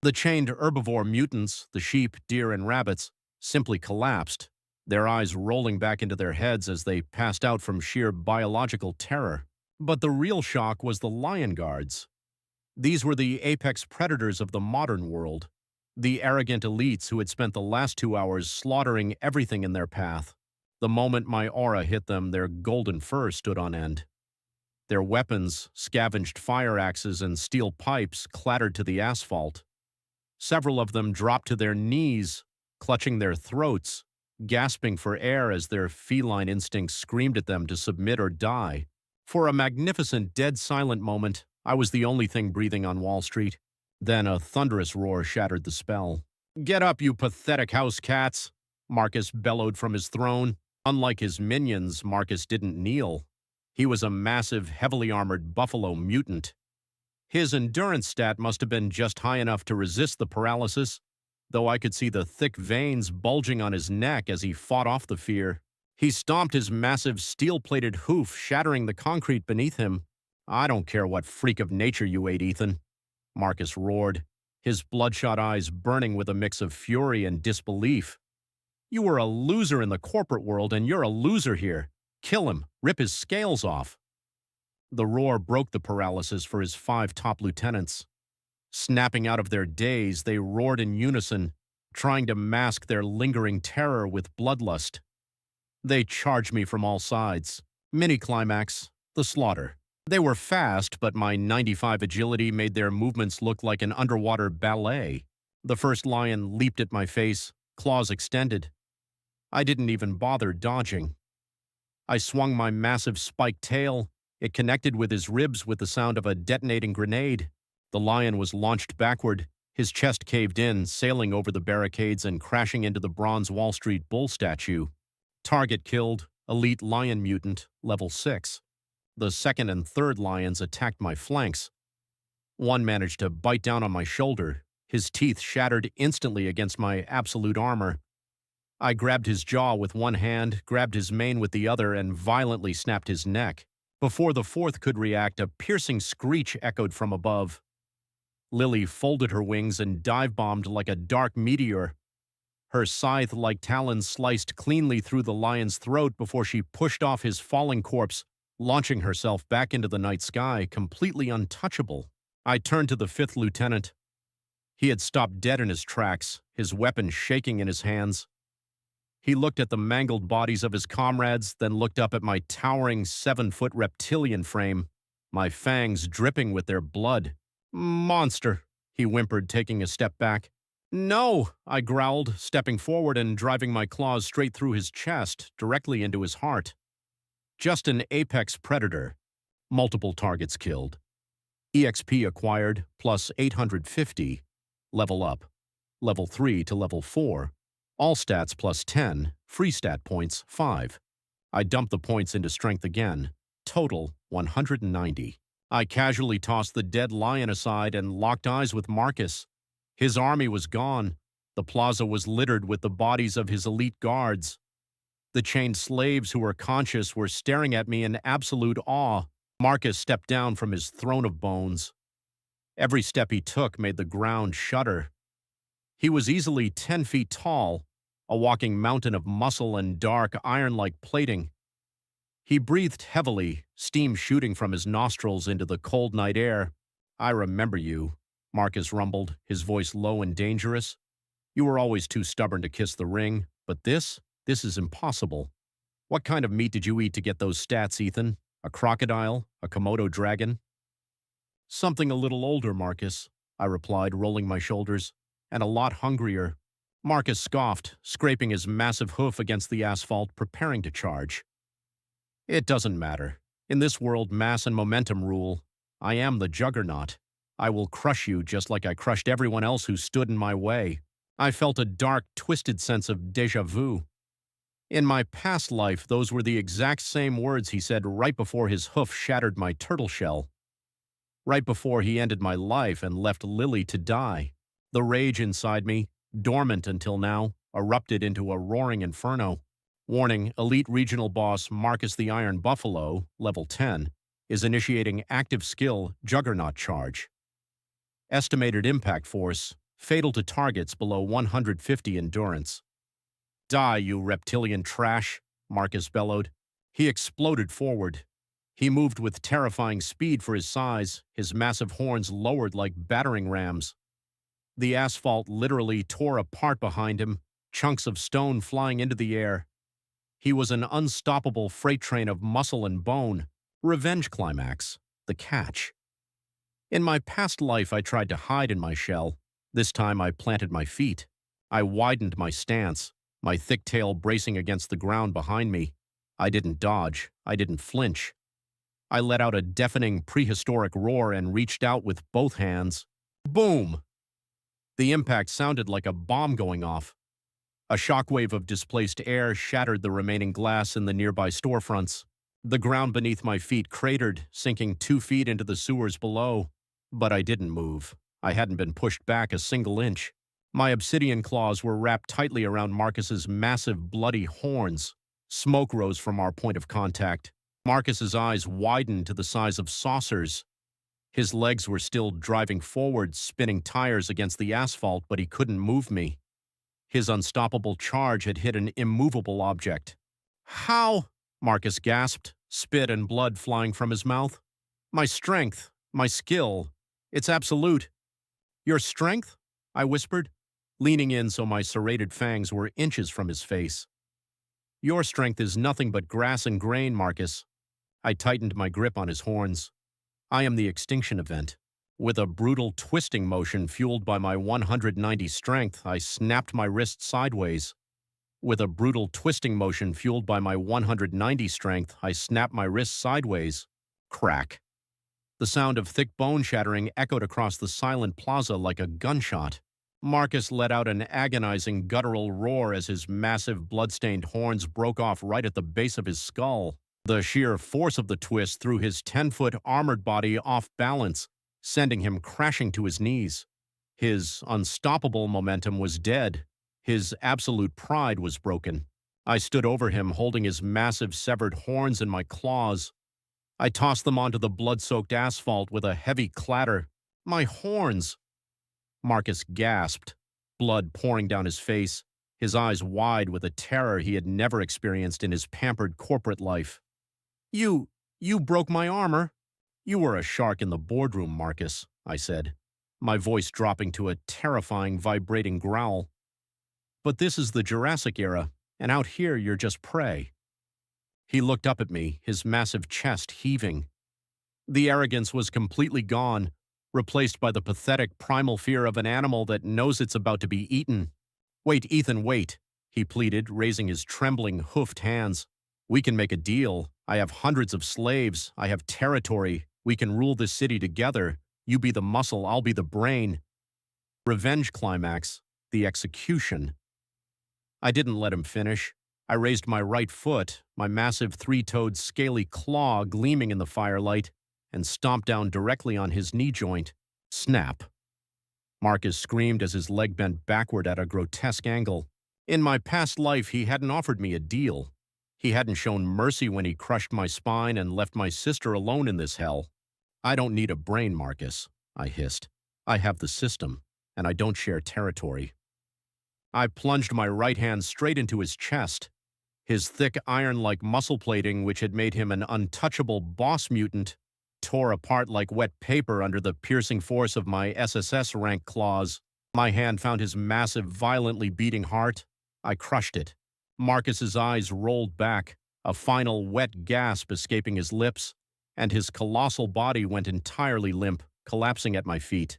The chained herbivore mutants, the sheep, deer, and rabbits, simply collapsed, their eyes rolling back into their heads as they passed out from sheer biological terror. But the real shock was the lion guards. These were the apex predators of the modern world, the arrogant elites who had spent the last 2 hours slaughtering everything in their path. The moment my aura hit them, their golden fur stood on end. Their weapons, scavenged fire axes and steel pipes, clattered to the asphalt. Several of them dropped to their knees, clutching their throats, gasping for air as their feline instincts screamed at them to submit or die. For a magnificent, dead silent moment, I was the only thing breathing on Wall Street. Then a thunderous roar shattered the spell. "Get up, you pathetic house cats!" Marcus bellowed from his throne. Unlike his minions, Marcus didn't kneel. He was a massive, heavily armored buffalo mutant. His endurance stat must have been just high enough to resist the paralysis, though I could see the thick veins bulging on his neck as he fought off the fear. He stomped his massive steel-plated hoof, shattering the concrete beneath him. "I don't care what freak of nature you ate, Ethan," Marcus roared, his bloodshot eyes burning with a mix of fury and disbelief. You were a loser in the corporate world, and you're a loser here. Kill him. Rip his scales off. The roar broke the paralysis for his 5 top lieutenants. Snapping out of their daze, they roared in unison, trying to mask their lingering terror with bloodlust. They charged me from all sides. Mini-climax, the slaughter. They were fast, but my 95 agility made their movements look like an underwater ballet. The first lion leaped at my face, claws extended. I didn't even bother dodging. I swung my massive spiked tail. It connected with his ribs with the sound of a detonating grenade. The lion was launched backward, his chest caved in, sailing over the barricades and crashing into the bronze Wall Street bull statue. Target killed, elite lion mutant, level 6. The second and third lions attacked my flanks. One managed to bite down on my shoulder. His teeth shattered instantly against my absolute armor. I grabbed his jaw with one hand, grabbed his mane with the other, and violently snapped his neck. Before the fourth could react, a piercing screech echoed from above. Lily folded her wings and dive-bombed like a dark meteor. Her scythe-like talons sliced cleanly through the lion's throat before she pushed off his falling corpse, launching herself back into the night sky, completely untouchable. I turned to the 5th lieutenant. He had stopped dead in his tracks, his weapon shaking in his hands. He looked at the mangled bodies of his comrades, then looked up at my towering 7-foot reptilian frame, my fangs dripping with their blood. "Monster," he whimpered, taking a step back. "No," I growled, stepping forward and driving my claws straight through his chest, directly into his heart. Just an apex predator. Multiple targets killed. EXP acquired, plus 850. Level up. Level 3 to level 4. All stats plus 10. Free stat points 5. I dumped the points into strength again. Total 190. I casually tossed the dead lion aside and locked eyes with Marcus. His army was gone. The plaza was littered with the bodies of his elite guards. The chained slaves who were conscious were staring at me in absolute awe. Marcus stepped down from his throne of bones. Every step he took made the ground shudder. He was easily 10 feet tall, a walking mountain of muscle and dark, iron-like plating. He breathed heavily, steam shooting from his nostrils into the cold night air. "I remember you," Marcus rumbled, his voice low and dangerous. "You were always too stubborn to kiss the ring, but this is impossible. What kind of meat did you eat to get those stats, Ethan? A crocodile? A Komodo dragon?" "Something a little older, Marcus," I replied, rolling my shoulders, "and a lot hungrier." Marcus scoffed, scraping his massive hoof against the asphalt, preparing to charge. "It doesn't matter. In this world, mass and momentum rule. I am the juggernaut. I will crush you just like I crushed everyone else who stood in my way." I felt a dark, twisted sense of déjà vu. In my past life, those were the exact same words he said right before his hoof shattered my turtle shell. Right before he ended my life and left Lily to die. The rage inside me, dormant until now, erupted into a roaring inferno. Warning, elite regional boss Marcus the Iron Buffalo, level 10, is initiating active skill juggernaut charge. Estimated impact force, fatal to targets below 150 endurance. "Die, you reptilian trash," Marcus bellowed. He exploded forward. He moved with terrifying speed for his size, his massive horns lowered like battering rams. The asphalt literally tore apart behind him, chunks of stone flying into the air. He was an unstoppable freight train of muscle and bone. Revenge climax. The catch. In my past life, I tried to hide in my shell. This time I planted my feet. I widened my stance, my thick tail bracing against the ground behind me. I didn't dodge. I didn't flinch. I let out a deafening prehistoric roar and reached out with both hands. Boom! The impact sounded like a bomb going off. A shockwave of displaced air shattered the remaining glass in the nearby storefronts. The ground beneath my feet cratered, sinking 2 feet into the sewers below. But I didn't move. I hadn't been pushed back a single inch. My obsidian claws were wrapped tightly around Marcus's massive, bloody horns. Smoke rose from our point of contact. Marcus's eyes widened to the size of saucers. His legs were still driving forward, spinning tires against the asphalt, but he couldn't move me. His unstoppable charge had hit an immovable object. "How?" Marcus gasped, spit and blood flying from his mouth. "My strength, my skill, it's absolute." "Your strength?" I whispered, leaning in so my serrated fangs were inches from his face. "Your strength is nothing but grass and grain, Marcus." I tightened my grip on his horns. "I am the extinction event." With a brutal twisting motion fueled by my 190 strength, I snapped my wrist sideways. With a brutal twisting motion fueled by my 190 strength, I snapped my wrist sideways. Crack. The sound of thick bone shattering echoed across the silent plaza like a gunshot. Marcus let out an agonizing guttural roar as his massive blood-stained horns broke off right at the base of his skull. The sheer force of the twist threw his 10-foot armored body off balance, sending him crashing to his knees. His unstoppable momentum was dead. His absolute pride was broken. I stood over him, holding his massive severed horns in my claws. I tossed them onto the blood-soaked asphalt with a heavy clatter. "My horns!" Marcus gasped, blood pouring down his face, his eyes wide with a terror he had never experienced in his pampered corporate life. You broke my armor." "You were a shark in the boardroom, Marcus," I said, my voice dropping to a terrifying, vibrating growl. "But this is the Jurassic era, and out here you're just prey." He looked up at me, his massive chest heaving. The arrogance was completely gone, replaced by the pathetic primal fear of an animal that knows it's about to be eaten. "Wait, Ethan, wait," he pleaded, raising his trembling, hoofed hands. "We can make a deal. I have hundreds of slaves. I have territory. We can rule this city together. You be the muscle, I'll be the brain." Revenge climax, the execution. I didn't let him finish. I raised my right foot, my massive three-toed scaly claw gleaming in the firelight, and stomped down directly on his knee joint. Snap. Marcus screamed as his leg bent backward at a grotesque angle. In my past life, he hadn't offered me a deal. He hadn't shown mercy when he crushed my spine and left my sister alone in this hell. "I don't need a brain, Marcus," I hissed. "I have the system, and I don't share territory." I plunged my right hand straight into his chest. His thick iron-like muscle plating, which had made him an untouchable boss mutant, tore apart like wet paper under the piercing force of my SSS rank claws. My hand found his massive, violently beating heart. I crushed it. Marcus's eyes rolled back, a final wet gasp escaping his lips, and his colossal body went entirely limp, collapsing at my feet.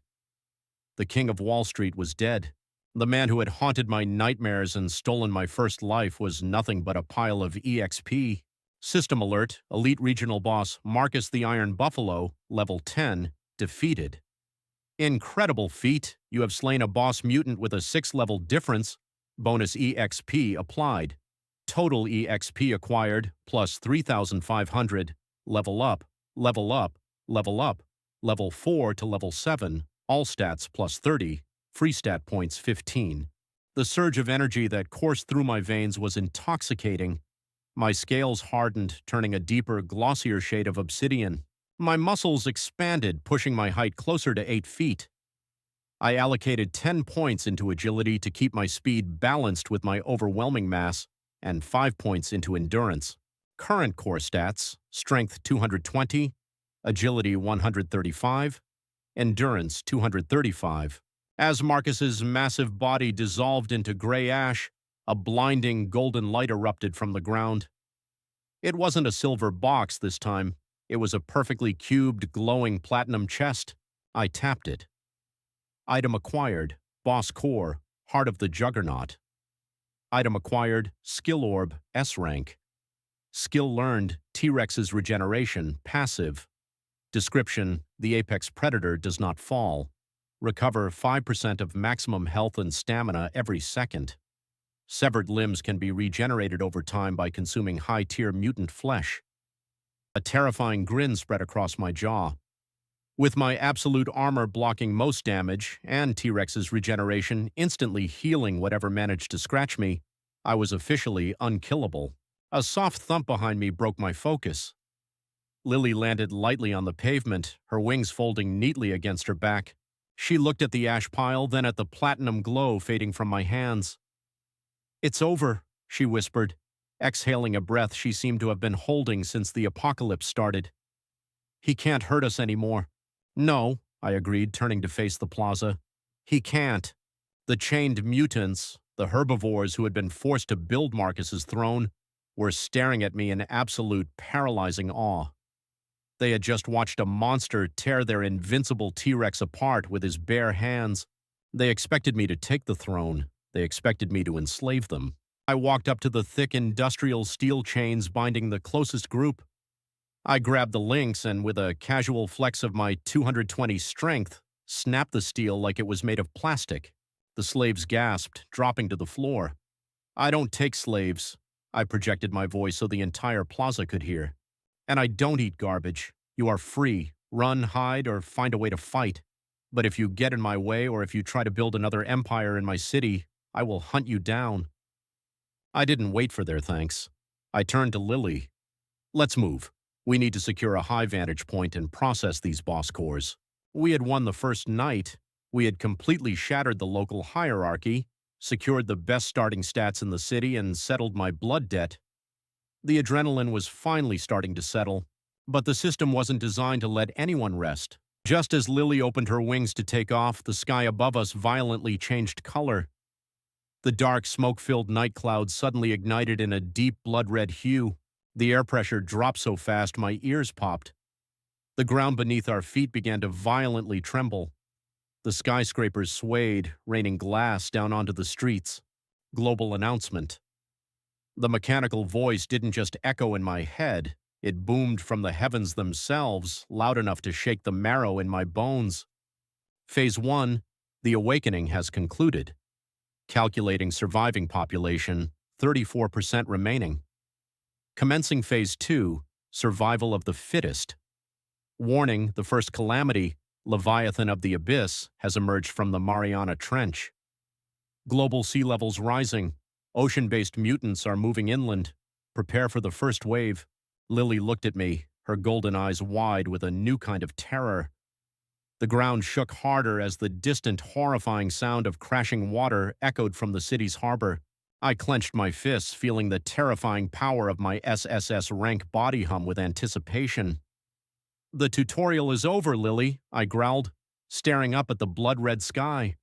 The King of Wall Street was dead. The man who had haunted my nightmares and stolen my first life was nothing but a pile of EXP. System alert, elite regional boss Marcus the Iron Buffalo, level 10, defeated. Incredible feat, you have slain a boss mutant with a 6-level difference. Bonus EXP applied. Total EXP acquired, plus 3,500. Level up, level up, level up. Level 4 to level 7, all stats plus 30. Free stat points 15. The surge of energy that coursed through my veins was intoxicating. My scales hardened, turning a deeper, glossier shade of obsidian. My muscles expanded, pushing my height closer to 8 feet. I allocated 10 points into agility to keep my speed balanced with my overwhelming mass, and 5 points into endurance. Current core stats: strength 220, agility 135, endurance 235. As Marcus's massive body dissolved into gray ash, a blinding golden light erupted from the ground. It wasn't a silver box this time. It was a perfectly cubed, glowing platinum chest. I tapped it. Item acquired, Boss Core, Heart of the Juggernaut. Item acquired, Skill Orb, S rank. Skill learned, T-Rex's Regeneration, passive. Description: the apex predator does not fall. Recover 5% of maximum health and stamina every second. Severed limbs can be regenerated over time by consuming high-tier mutant flesh. A terrifying grin spread across my jaw. With my absolute armor blocking most damage and T-Rex's regeneration instantly healing whatever managed to scratch me, I was officially unkillable. A soft thump behind me broke my focus. Lily landed lightly on the pavement, her wings folding neatly against her back. She looked at the ash pile, then at the platinum glow fading from my hands. "It's over," she whispered, exhaling a breath she seemed to have been holding since the apocalypse started. "He can't hurt us anymore." "No," I agreed, turning to face the plaza. "He can't." The chained mutants, the herbivores who had been forced to build Marcus's throne, were staring at me in absolute paralyzing awe. They had just watched a monster tear their invincible T-Rex apart with his bare hands. They expected me to take the throne. They expected me to enslave them. I walked up to the thick industrial steel chains binding the closest group. I grabbed the links and, with a casual flex of my 220 strength, snapped the steel like it was made of plastic. The slaves gasped, dropping to the floor. "I don't take slaves." I projected my voice so the entire plaza could hear. "And I don't eat garbage. You are free. Run, hide, or find a way to fight. But if you get in my way or if you try to build another empire in my city, I will hunt you down." I didn't wait for their thanks. I turned to Lily. "Let's move. We need to secure a high vantage point and process these boss cores." We had won the first night. We had completely shattered the local hierarchy, secured the best starting stats in the city, and settled my blood debt. The adrenaline was finally starting to settle, but the system wasn't designed to let anyone rest. Just as Lily opened her wings to take off, the sky above us violently changed color. The dark, smoke-filled night clouds suddenly ignited in a deep blood-red hue. The air pressure dropped so fast my ears popped. The ground beneath our feet began to violently tremble. The skyscrapers swayed, raining glass down onto the streets. Global announcement. The mechanical voice didn't just echo in my head. It boomed from the heavens themselves, loud enough to shake the marrow in my bones. Phase 1, the awakening has concluded. Calculating surviving population, 34% remaining. Commencing Phase 2, survival of the fittest. Warning, the first calamity, Leviathan of the Abyss, has emerged from the Mariana Trench. Global sea levels rising. Ocean-based mutants are moving inland. Prepare for the first wave. Lily looked at me, her golden eyes wide with a new kind of terror. The ground shook harder as the distant, horrifying sound of crashing water echoed from the city's harbor. I clenched my fists, feeling the terrifying power of my SSS rank body hum with anticipation. "The tutorial is over, Lily," I growled, staring up at the blood-red sky.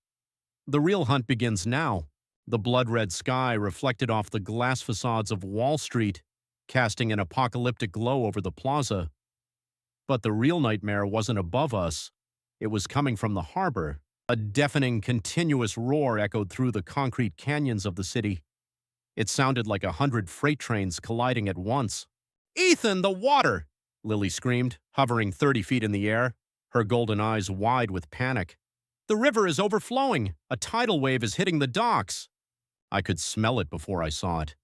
"The real hunt begins now." The blood-red sky reflected off the glass facades of Wall Street, casting an apocalyptic glow over the plaza. But the real nightmare wasn't above us. It was coming from the harbor. A deafening, continuous roar echoed through the concrete canyons of the city. It sounded like 100 freight trains colliding at once. "Ethan, the water!" Lily screamed, hovering 30 feet in the air, her golden eyes wide with panic. "The river is overflowing. A tidal wave is hitting the docks." I could smell it before I saw it.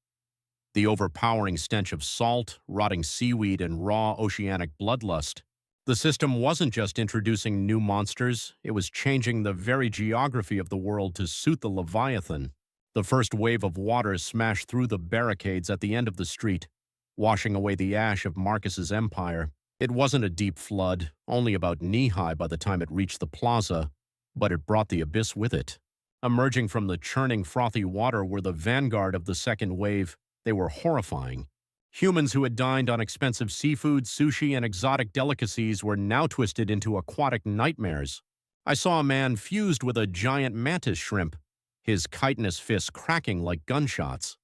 The overpowering stench of salt, rotting seaweed, and raw oceanic bloodlust. The system wasn't just introducing new monsters, it was changing the very geography of the world to suit the Leviathan. The first wave of water smashed through the barricades at the end of the street, washing away the ash of Marcus's empire. It wasn't a deep flood, only about knee-high by the time it reached the plaza, but it brought the abyss with it. Emerging from the churning, frothy water were the vanguard of the second wave. They were horrifying. Humans who had dined on expensive seafood, sushi, and exotic delicacies were now twisted into aquatic nightmares. I saw a man fused with a giant mantis shrimp, his chitinous fists cracking like gunshots.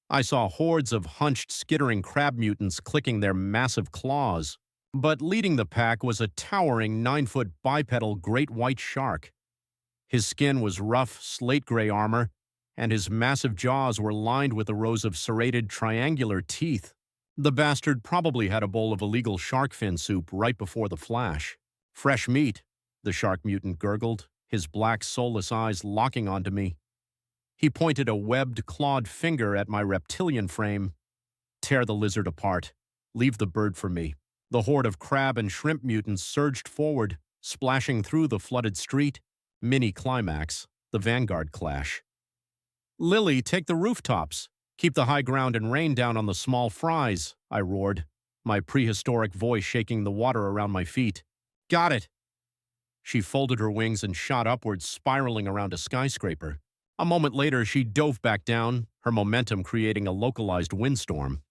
I saw hordes of hunched, skittering crab mutants clicking their massive claws. But leading the pack was a towering 9-foot bipedal great white shark. His skin was rough, slate-gray armor, and his massive jaws were lined with the rows of serrated, triangular teeth. The bastard probably had a bowl of illegal shark fin soup right before the flash. "Fresh meat," the shark mutant gurgled, his black, soulless eyes locking onto me. He pointed a webbed, clawed finger at my reptilian frame. "Tear the lizard apart. Leave the bird for me." The horde of crab and shrimp mutants surged forward, splashing through the flooded street. Mini-climax, the vanguard clash. "Lily, take the rooftops. Keep the high ground and rain down on the small fries," I roared, my prehistoric voice shaking the water around my feet. "Got it." She folded her wings and shot upwards, spiraling around a skyscraper. A moment later, she dove back down, her momentum creating a localized windstorm.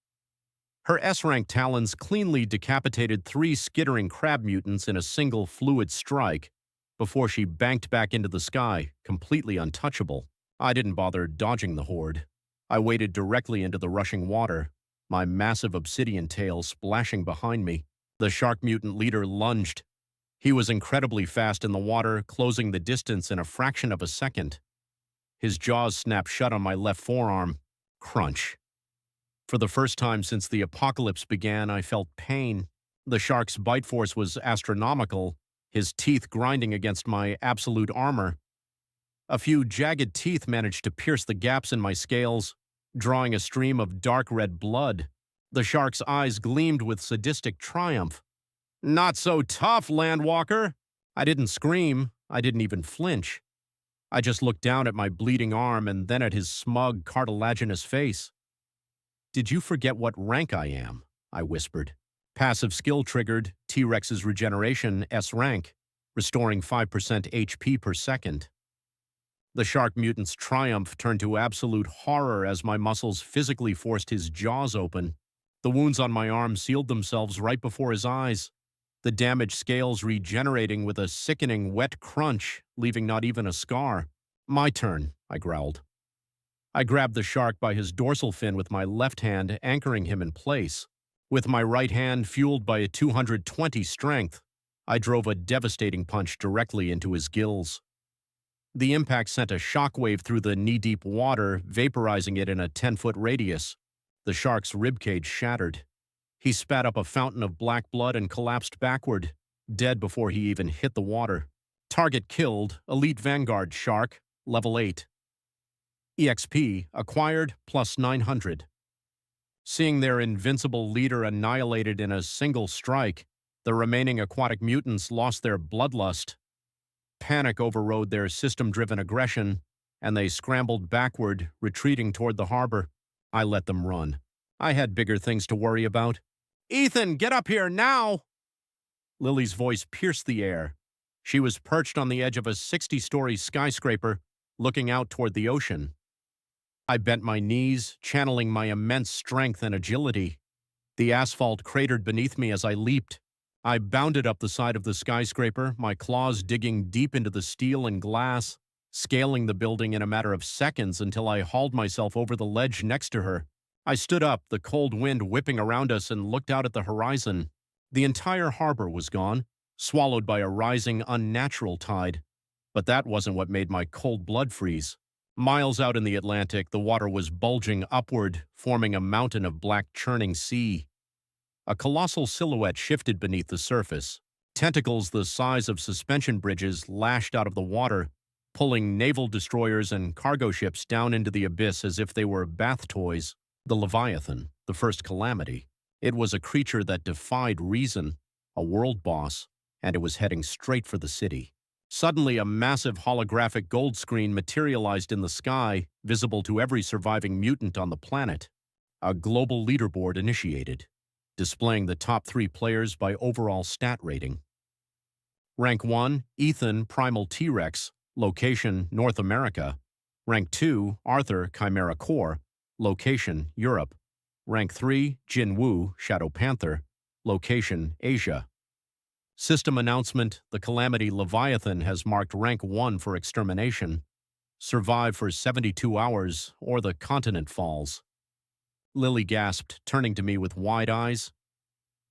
Her S-rank talons cleanly decapitated 3 skittering crab mutants in a single fluid strike before she banked back into the sky, completely untouchable. I didn't bother dodging the horde. I waded directly into the rushing water, my massive obsidian tail splashing behind me. The shark mutant leader lunged. He was incredibly fast in the water, closing the distance in a fraction of a second. His jaws snapped shut on my left forearm. Crunch. For the first time since the apocalypse began, I felt pain. The shark's bite force was astronomical, his teeth grinding against my absolute armor. A few jagged teeth managed to pierce the gaps in my scales, drawing a stream of dark red blood. The shark's eyes gleamed with sadistic triumph. "Not so tough, Landwalker!" I didn't scream. I didn't even flinch. I just looked down at my bleeding arm and then at his smug, cartilaginous face. "Did you forget what rank I am?" I whispered. "Passive skill triggered, T-Rex's regeneration, S rank, restoring 5% HP per second." The shark mutant's triumph turned to absolute horror as my muscles physically forced his jaws open. The wounds on my arm sealed themselves right before his eyes, the damaged scales regenerating with a sickening wet crunch, leaving not even a scar. "My turn," I growled. I grabbed the shark by his dorsal fin with my left hand, anchoring him in place. With my right hand fueled by a 220 strength, I drove a devastating punch directly into his gills. The impact sent a shockwave through the knee-deep water, vaporizing it in a 10-foot radius. The shark's ribcage shattered. He spat up a fountain of black blood and collapsed backward, dead before he even hit the water. Target killed, Elite Vanguard Shark, level 8. EXP acquired plus 900. Seeing their invincible leader annihilated in a single strike, the remaining aquatic mutants lost their bloodlust. Panic overrode their system-driven aggression, and they scrambled backward, retreating toward the harbor. I let them run. I had bigger things to worry about. "Ethan, get up here now!" Lily's voice pierced the air. She was perched on the edge of a 60-story skyscraper, looking out toward the ocean. I bent my knees, channeling my immense strength and agility. The asphalt cratered beneath me as I leaped. I bounded up the side of the skyscraper, my claws digging deep into the steel and glass, scaling the building in a matter of seconds until I hauled myself over the ledge next to her. I stood up, the cold wind whipping around us, and looked out at the horizon. The entire harbor was gone, swallowed by a rising, unnatural tide. But that wasn't what made my cold blood freeze. Miles out in the Atlantic, the water was bulging upward, forming a mountain of black churning sea. A colossal silhouette shifted beneath the surface. Tentacles the size of suspension bridges lashed out of the water, pulling naval destroyers and cargo ships down into the abyss as if they were bath toys. The Leviathan, the first calamity. It was a creature that defied reason, a world boss, and it was heading straight for the city. Suddenly, a massive holographic gold screen materialized in the sky, visible to every surviving mutant on the planet. A global leaderboard initiated, displaying the top 3 players by overall stat rating. Rank 1, Ethan, Primal T-Rex, location, North America. Rank 2, Arthur, Chimera Core, location, Europe. Rank 3, Jin Wu, Shadow Panther, location, Asia. System announcement: the Calamity Leviathan has marked rank 1 for extermination. Survive for 72 hours, or the continent falls. Lily gasped, turning to me with wide eyes.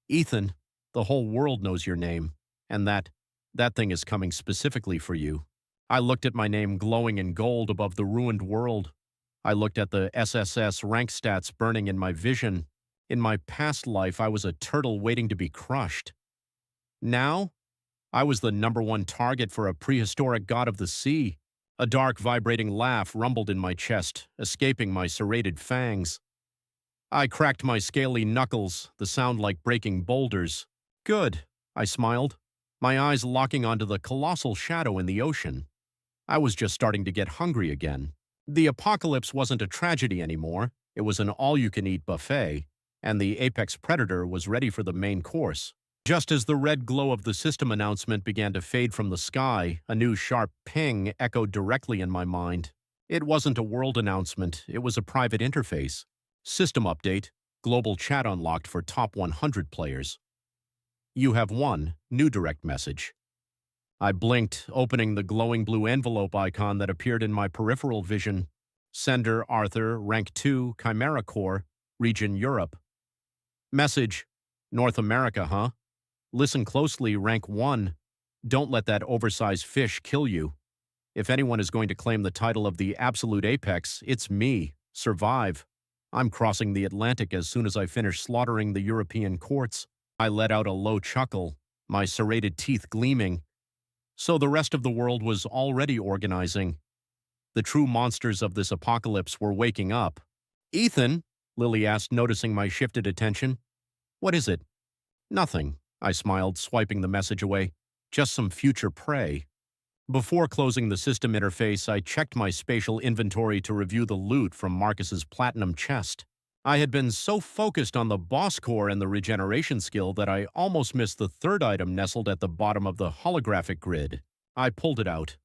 "Ethan, the whole world knows your name, and that thing is coming specifically for you." I looked at my name glowing in gold above the ruined world. I looked at the SSS rank stats burning in my vision. In my past life, I was a turtle waiting to be crushed. Now, I was the #1 target for a prehistoric god of the sea. A dark, vibrating laugh rumbled in my chest, escaping my serrated fangs. I cracked my scaly knuckles, the sound like breaking boulders. "Good," I smiled, my eyes locking onto the colossal shadow in the ocean. I was just starting to get hungry again. The apocalypse wasn't a tragedy anymore. It was an all-you-can-eat buffet, and the apex predator was ready for the main course. Just as the red glow of the system announcement began to fade from the sky, a new sharp ping echoed directly in my mind. It wasn't a world announcement, it was a private interface. System update, global chat unlocked for top 100 players. You have won, new direct message. I blinked, opening the glowing blue envelope icon that appeared in my peripheral vision. Sender Arthur, Rank 2, Chimera Core, Region Europe. Message, North America, huh? Listen closely, Rank 1. Don't let that oversized fish kill you. If anyone is going to claim the title of the absolute apex, it's me. Survive. I'm crossing the Atlantic as soon as I finish slaughtering the European courts. I let out a low chuckle, my serrated teeth gleaming. So the rest of the world was already organizing. The true monsters of this apocalypse were waking up. Ethan, Lily asked, noticing my shifted attention. What is it? Nothing, I smiled, swiping the message away. Just some future prey. Before closing the system interface, I checked my spatial inventory to review the loot from Marcus's platinum chest. I had been so focused on the boss core and the regeneration skill that I almost missed the third item nestled at the bottom of the holographic grid. I pulled it out.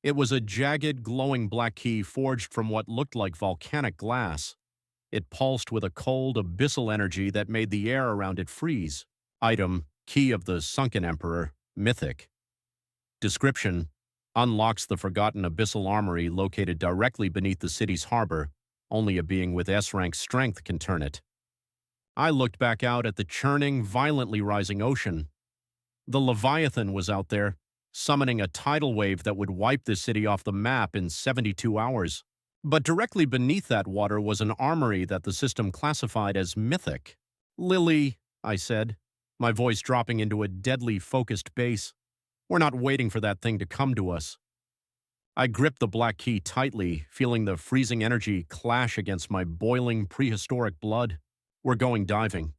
It was a jagged, glowing black key forged from what looked like volcanic glass. It pulsed with a cold, abyssal energy that made the air around it freeze. Item, Key of the Sunken Emperor, Mythic. Description: unlocks the forgotten abyssal armory located directly beneath the city's harbor. Only a being with S-rank strength can turn it. I looked back out at the churning, violently rising ocean. The Leviathan was out there, summoning a tidal wave that would wipe the city off the map in 72 hours. But directly beneath that water was an armory that the system classified as mythic. Lily, I said, my voice dropping into a deadly focused bass. We're not waiting for that thing to come to us. I gripped the black key tightly, feeling the freezing energy clash against my boiling prehistoric blood. We're going diving.